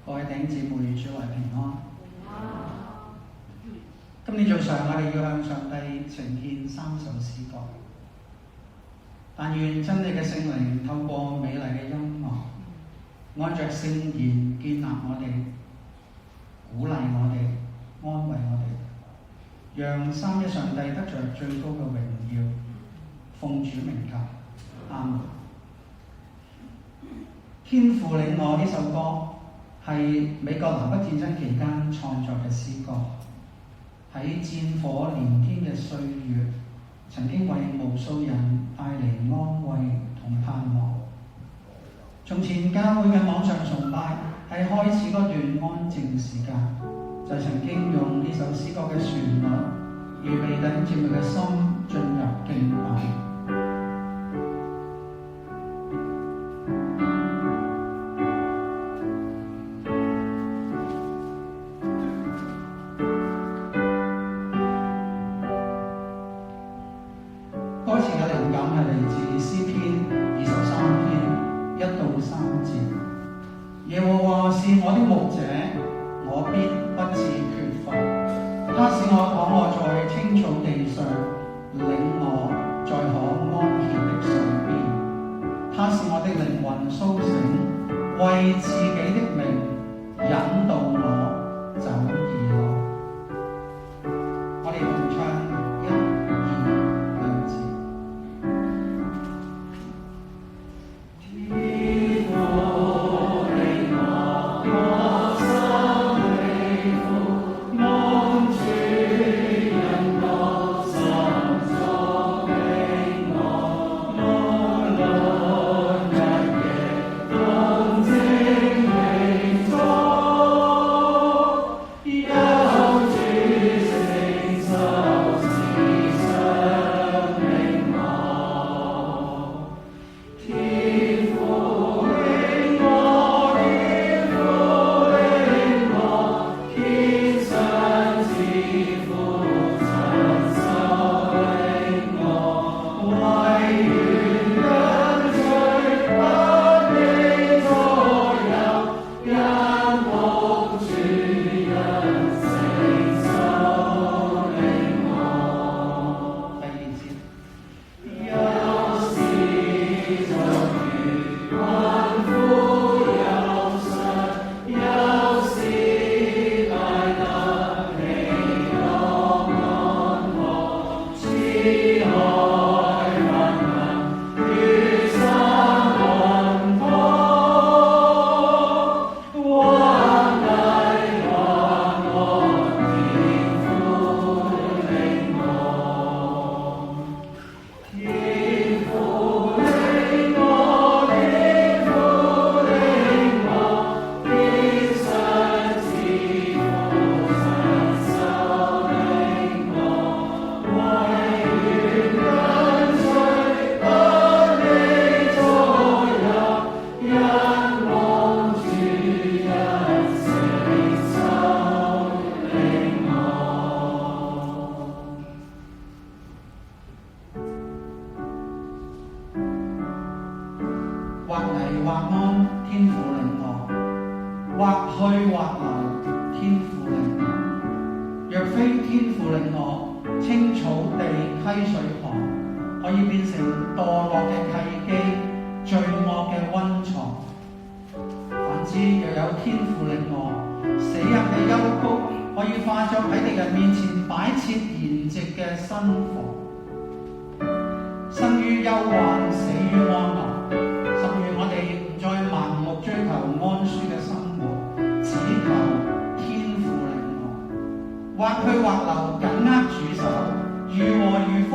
各位弟兄姊妹，主內平安。今年早上，我哋要向上帝呈獻3首詩歌。但願真理嘅聖靈透過美麗嘅音樂，按着聖言建立我哋，鼓勵我哋，安慰我哋，讓三一上帝得着最高嘅榮耀。奉主名求，阿門。天父領我呢首歌係美國南北戰爭期間創作嘅詩歌，喺戰火連天嘅歲月，曾經為無數人帶嚟安慰同盼望。從前教會嘅網上崇拜喺開始嗰段安靜時間，就曾經用呢首詩歌嘅旋律，預備弟兄姊妹嘅心進入敬拜。歌詞嘅靈感係嚟自詩篇23篇1到3節。耶和華是我的牧者，我必不致缺乏。他使我躺臥在青草地上，領我在可安歇的水邊。他使我的靈魂甦醒，為自己的名引導我走義路。我哋同唱1、2、2節。或危或安，天父領我；或去或留，天父領我。若非天父領我，青草地溪水旁，可以變成墮落嘅契機，罪惡嘅溫床。反之，若有天父領我，死蔭嘅幽谷可以化作喺敵人面前擺設筵席嘅新房。生於憂患，死於安樂。我哋唔再盲目追求安舒嘅生活，只求天父領我。或去或留，緊握主手，如禍如福，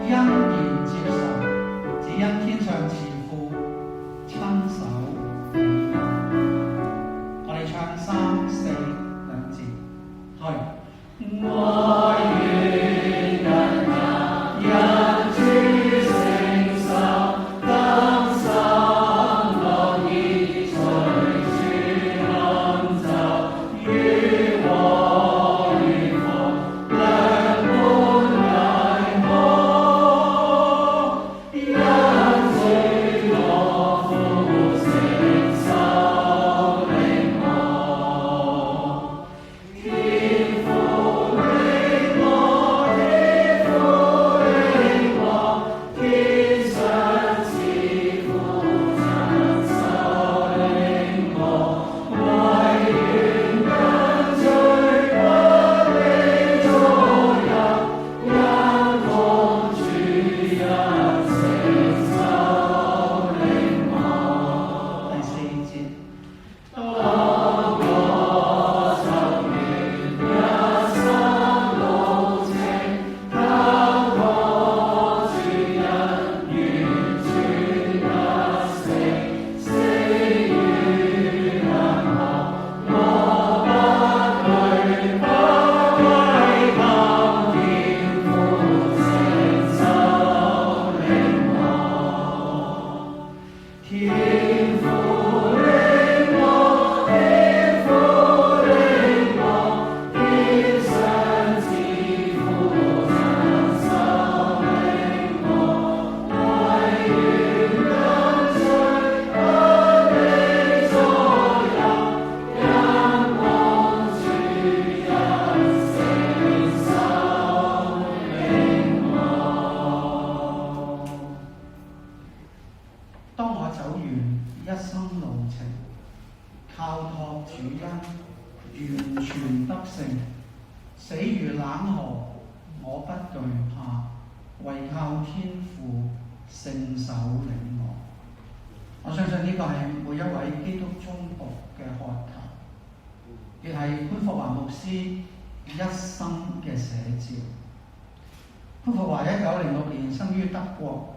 欣然接受，只因天上慈父親手領我。我哋唱3、4、2節，去。我願人也因主承受擔心。如禍如福，兩般危害。靠託主恩，完全得勝。死如冷河，我不懼怕，唯靠天父聖手領我。我相信呢個係每一位基督宗徒嘅渴求，亦係潘霍華牧師一生嘅寫照。潘霍華1906年生於德國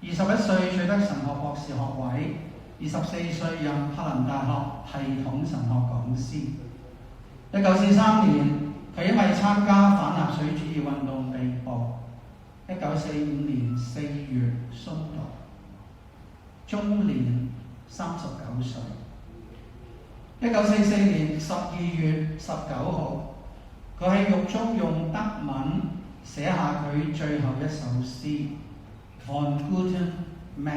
，21歲取得神學博士學位，24歲任柏林大學系統神學講師。1943年，佢因為參加反納粹主義運動被捕。1945年4月殉道，終年39歲。1944年12月19號，佢喺獄中用德文寫下佢最後一首詩《Von Guten Mächten》，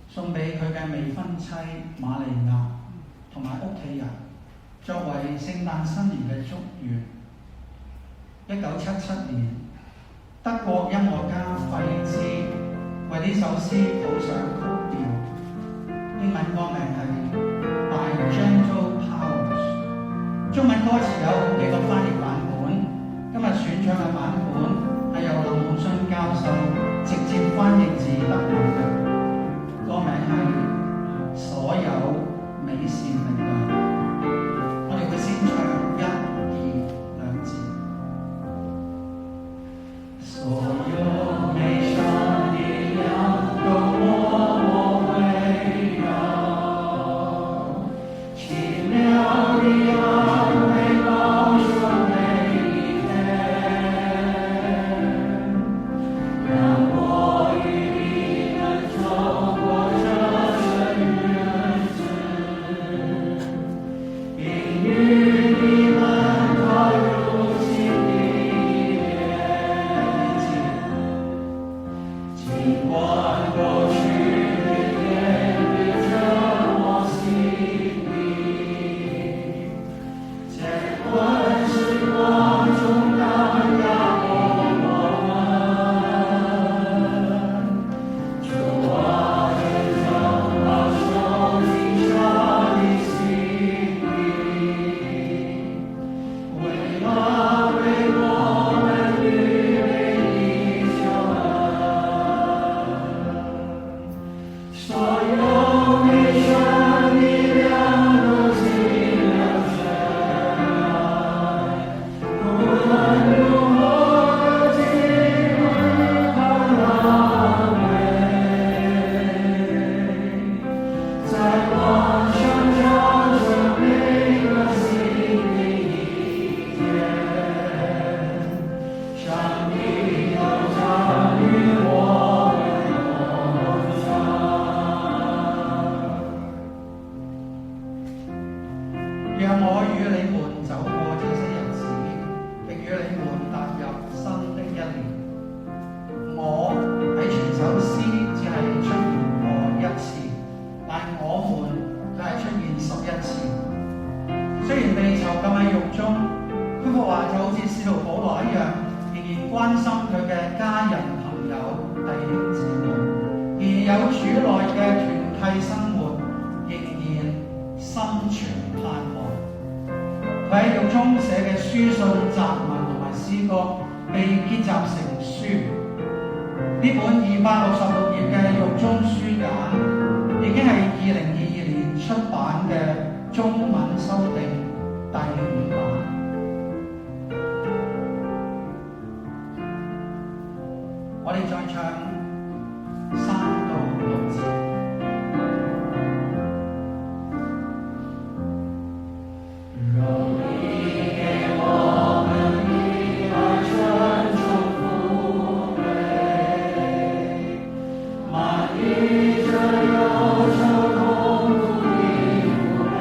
送俾佢嘅未婚妻瑪利亞同埋屋企人，作為聖誕新年嘅祝願。1977年，德國音樂家費茲為呢首詩譜上曲調，英文歌名係 By Gentle Powers， 中文歌詞有好幾個翻譯版本，今日選唱嘅版本係由林浩信教授直接翻譯自德文嘅，歌名係所有美善力量。我哋會先唱1、2、2節。所有美善力量都默默圍繞，奇妙的安慰保守每一天，讓我與你們走過這日子，並與你們踏入新的一年。儘管過去的年日折磨心靈，在困時光中當壓迫我們，主啊，真正保守你下的心靈，為了為我們預備的救恩，所有美善力量都盡了神愛，無論如何盡可安慰，在光上照着每個新的一天，上帝都將與我們同在。讓我與你們走過這些日子，並與你們踏入新的一年。我喺全首詩只係出現過1次，但我們就係出現11次。雖然被囚禁喺獄中，潘霍華就好似使徒保羅一樣，仍然關心佢嘅家人、朋友、弟兄姊妹，仍然有主內嘅團契生活，仍然心存盼望。佢喺獄中寫嘅書信、雜文同埋詩歌被結集成書。呢本266頁嘅獄中書簡已經係2022年出版嘅中文修訂第5版。我哋再唱3到6節。讓你給我們一塊珍重福杯，滿溢着憂愁痛苦的苦淚，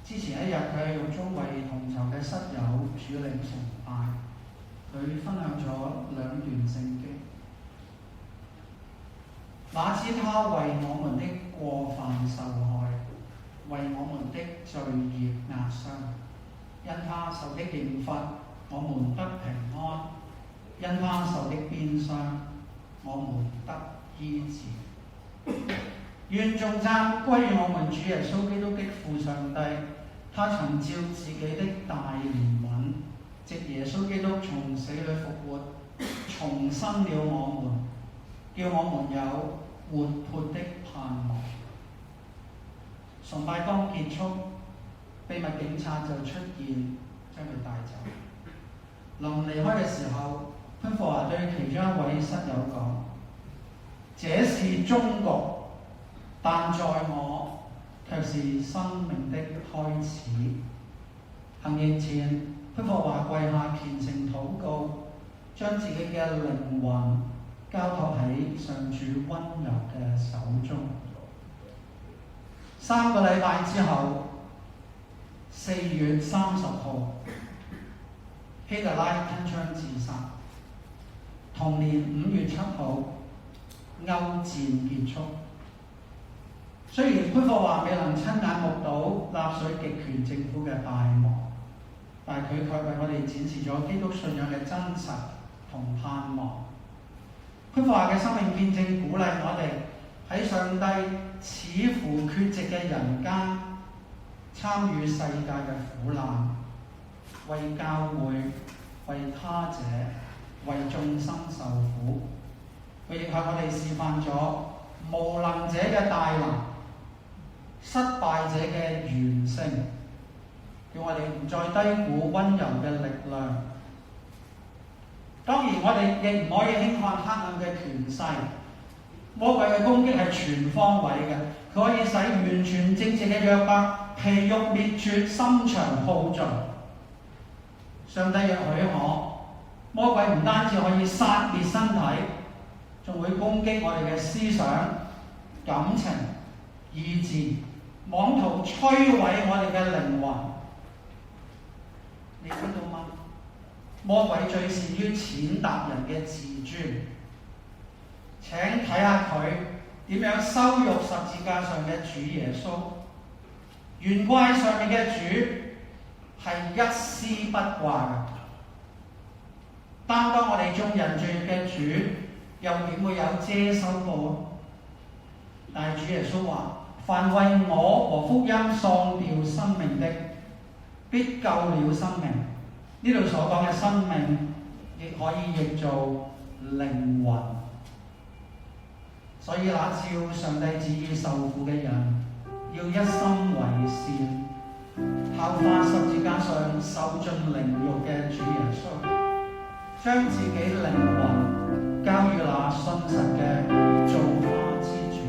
之前一日佢喺獄中為同囚嘅室友主領崇拜，佢分享咗2段聖經。哪知他為我們的過犯受害，為我們的罪孽壓傷。因他受的刑罰，我們得平安；因他受的鞭傷，我們得醫治。願頌讚歸於我們主耶穌基督的父上帝，他曾照自己的大憐憫，藉耶穌基督從死裏復活，重生了我們，叫我們有活潑的盼望。崇拜剛結束，秘密警察就出現，將佢帶走。臨離開嘅時候，潘霍華對其中一位室友講：這是終局，但在我卻是生命的開始。行刑前，潘霍華跪下虔誠禱告，將自己嘅靈魂交託喺上主溫柔嘅手中。3個禮拜之後，4月30號，希特拉吞槍自殺。同年5月7號，歐戰結束。雖然潘霍華未能親眼目睹納粹極權政府嘅敗亡，但佢卻為我哋展示咗基督信仰嘅真實同盼望。潘霍華嘅生命見證鼓勵我哋喺上帝似乎缺席嘅人間，參與世界嘅苦難，為教會、為他者、為眾生受苦。佢亦向我哋示範咗無能者嘅大能，失敗者嘅完勝，叫我哋唔再低估溫柔嘅力量。當然，我哋亦唔可以輕看黑暗嘅權勢。魔鬼嘅攻擊係全方位嘅，佢可以使完全正直嘅約伯皮肉滅絕，心腸耗盡。上帝若許可，魔鬼唔單止可以殺滅身體，仲會攻擊我哋嘅思想、感情、意志，妄圖摧毀我哋嘅靈魂。你知道嗎？魔鬼最善於踐踏人嘅自尊。請睇下佢點樣羞辱十字架上嘅主耶穌。懸掛上面嘅主係一絲不掛嘅，擔當我哋眾人罪孽嘅主又點會有遮羞布？但係主耶穌話：凡為我和福音喪掉生命的，必救了生命。呢度所講嘅生命，亦可以譯做靈魂。所以那照上帝旨意受苦嘅人，要一心為善，效法十字架上受盡凌辱嘅主耶穌，將自己靈魂交予那信實嘅造化之主。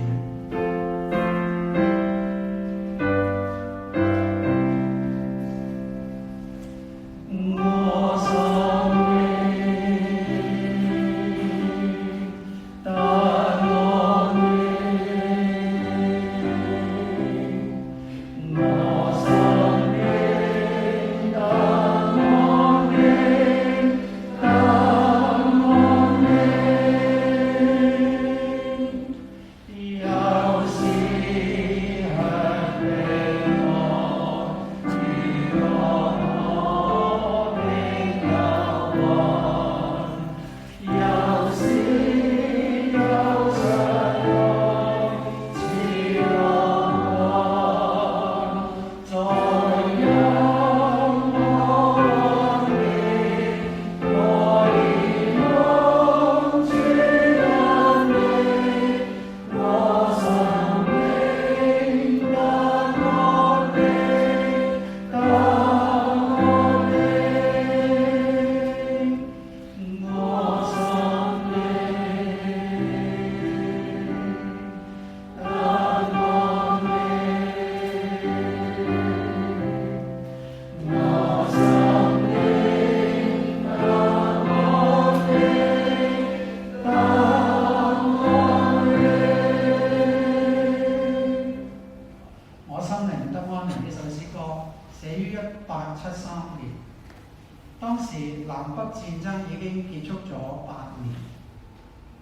當時南北戰爭已經結束咗8年，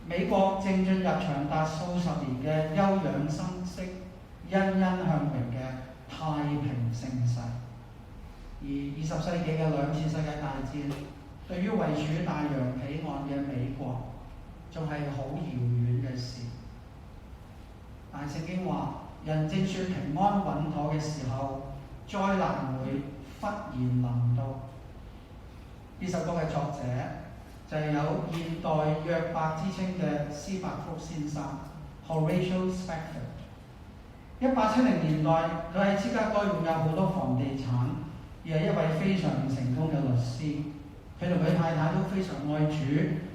美國正進入長達數十年嘅休養生息、欣欣向榮嘅太平盛世。而20世紀嘅2次世界大戰，對於位處大洋彼岸嘅美國，仲係好遙遠嘅事。但聖經話，人正算平安穩妥嘅時候，災難會忽然臨到。呢首歌嘅作者就係有現代約伯之稱嘅斯伯福先生 Horatio Spafford。1870年代，佢喺芝加哥擁有好多房地產，而係一位非常成功嘅律師。佢同佢太太都非常愛主，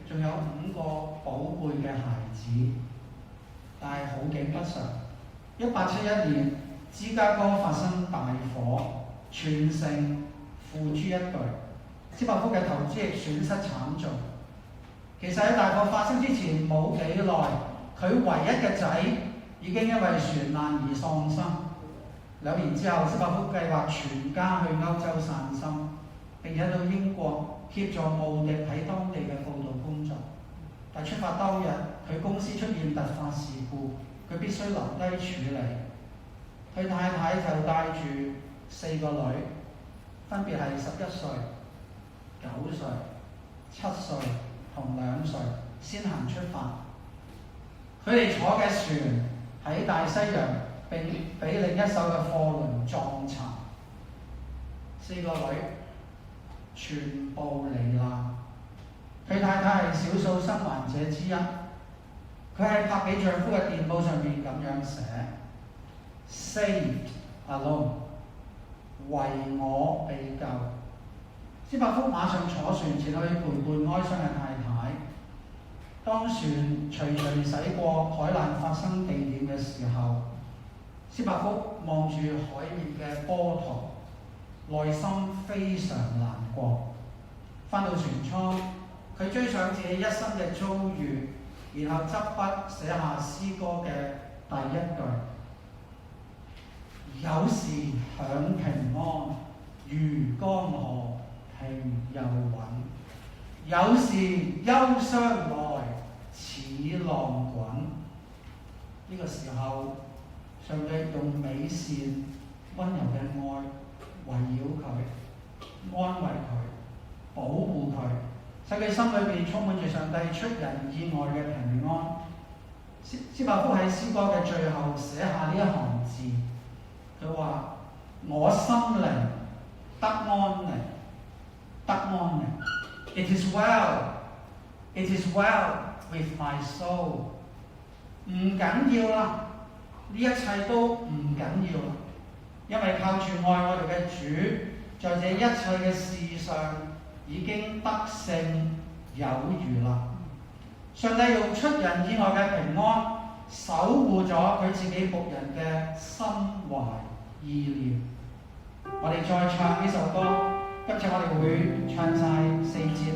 仲有5個寶貝嘅孩子。但係好景不常，1871年芝加哥發生大火，全城付諸一炬。斯伯福嘅投資亦損失慘重。其實喺大火發生之前冇幾耐，佢唯一嘅仔已經因為船難而喪生。2年之後，斯伯福計劃全家去歐洲散心，並且到英國協助慕迪喺當地嘅佈道工作。但出發當日，佢公司出現突發事故，佢必須留低處理。佢太太就帶住4個女，分別係11歲、9歲、7歲同2歲，先行出發。佢哋坐嘅船喺大西洋並俾另一艘嘅貨輪撞沉，4個女全部罹難。佢太太係少數生還者之一。佢喺拍俾丈夫嘅電報上面咁樣寫 ：Saved alone， 為我被救。斯伯福馬上坐船前去陪伴哀傷嘅太太。當船徐徐駛過海難發生地點嘅時候，斯伯福望住海面嘅波濤，內心非常難過。返到船艙，佢追想自己一生嘅遭遇，然後執筆寫下詩歌嘅第1句：有時享平安，如江河平又穩；有時憂傷來，似浪滾。呢個時候，上帝用美善、溫柔嘅愛圍繞佢，安慰佢，保護佢，使佢心裏邊充滿住上帝出人意外嘅平安。斯伯福喺詩歌嘅最後寫下呢一行字，佢話：我心靈得安寧，得安寧。It is well, it is well with my soul。唔緊要啦，呢一切都唔緊要啦，因為靠住愛我哋嘅主，在這一切嘅事上已經得勝有餘啦。上帝用出人意外嘅平安，守護咗佢自己僕人嘅心懷意念。我哋再唱呢首歌，今次我哋會唱晒4節。